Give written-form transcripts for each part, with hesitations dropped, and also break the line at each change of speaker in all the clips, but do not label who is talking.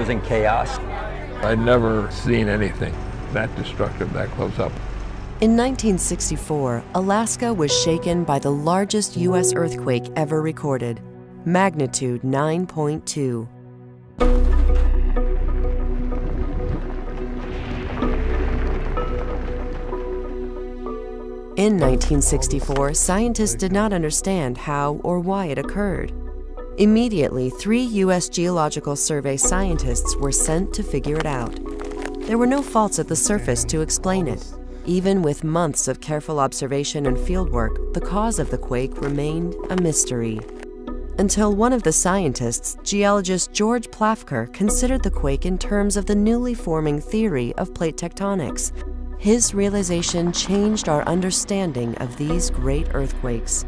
was in chaos.
I'd never seen anything that destructive that close up.
In 1964, Alaska was shaken by the largest U.S. earthquake ever recorded, magnitude 9.2. In 1964, scientists did not understand how or why it occurred. Immediately, 3 U.S. Geological Survey scientists were sent to figure it out. There were no faults at the surface to explain it. Even with months of careful observation and fieldwork, the cause of the quake remained a mystery. Until one of the scientists, geologist George Plafker, considered the quake in terms of the newly forming theory of plate tectonics. His realization changed our understanding of these great earthquakes.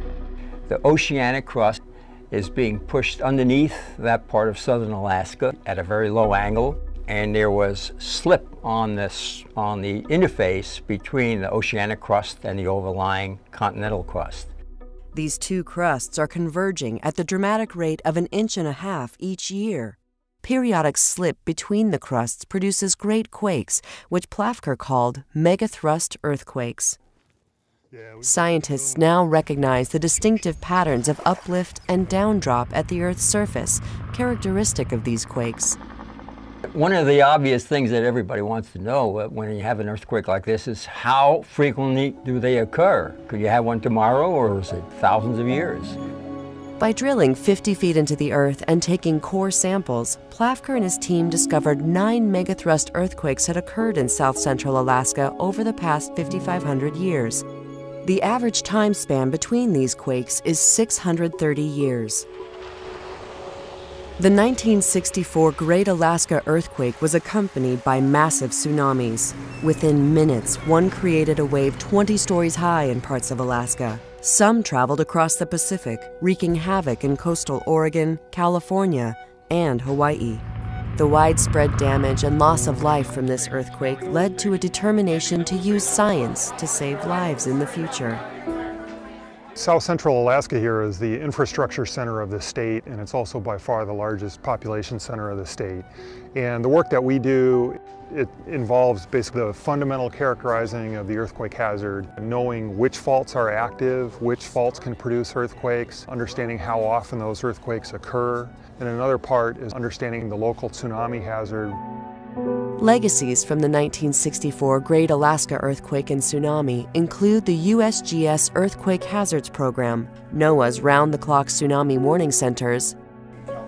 The oceanic crust is being pushed underneath that part of southern Alaska at a very low angle, and there was slip on the interface between the oceanic crust and the overlying continental crust.
These two crusts are converging at the dramatic rate of 1.5 inches each year. Periodic slip between the crusts produces great quakes, which Plafker called megathrust earthquakes. Scientists now recognize the distinctive patterns of uplift and downdrop at the Earth's surface, characteristic of these quakes.
One of the obvious things that everybody wants to know when you have an earthquake like this is how frequently do they occur? Could you have one tomorrow, or is it thousands of years?
By drilling 50 feet into the Earth and taking core samples, Plafker and his team discovered 9 megathrust earthquakes had occurred in south-central Alaska over the past 5,500 years. The average time span between these quakes is 630 years. The 1964 Great Alaska Earthquake was accompanied by massive tsunamis. Within minutes, one created a wave 20 stories high in parts of Alaska. Some traveled across the Pacific, wreaking havoc in coastal Oregon, California, and Hawaii. The widespread damage and loss of life from this earthquake led to a determination to use science to save lives in the future.
South Central Alaska here is the infrastructure center of the state, and it's also by far the largest population center of the state. And the work that we do, it involves basically the fundamental characterizing of the earthquake hazard, knowing which faults are active, which faults can produce earthquakes, understanding how often those earthquakes occur. And another part is understanding the local tsunami hazard.
Legacies from the 1964 Great Alaska Earthquake and Tsunami include the USGS Earthquake Hazards Program, NOAA's round-the-clock tsunami warning centers,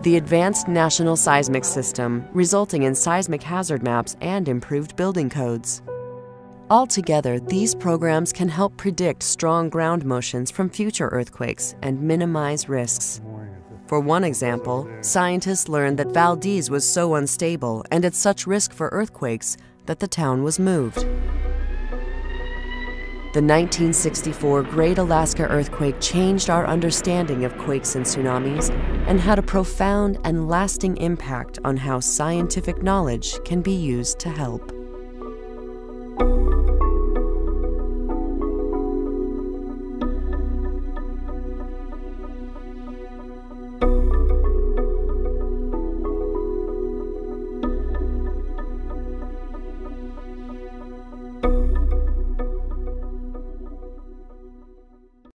the Advanced National Seismic System, resulting in seismic hazard maps and improved building codes. Altogether, these programs can help predict strong ground motions from future earthquakes and minimize risks. For one example, scientists learned that Valdez was so unstable and at such risk for earthquakes that the town was moved. The 1964 Great Alaska Earthquake changed our understanding of quakes and tsunamis and had a profound and lasting impact on how scientific knowledge can be used to help.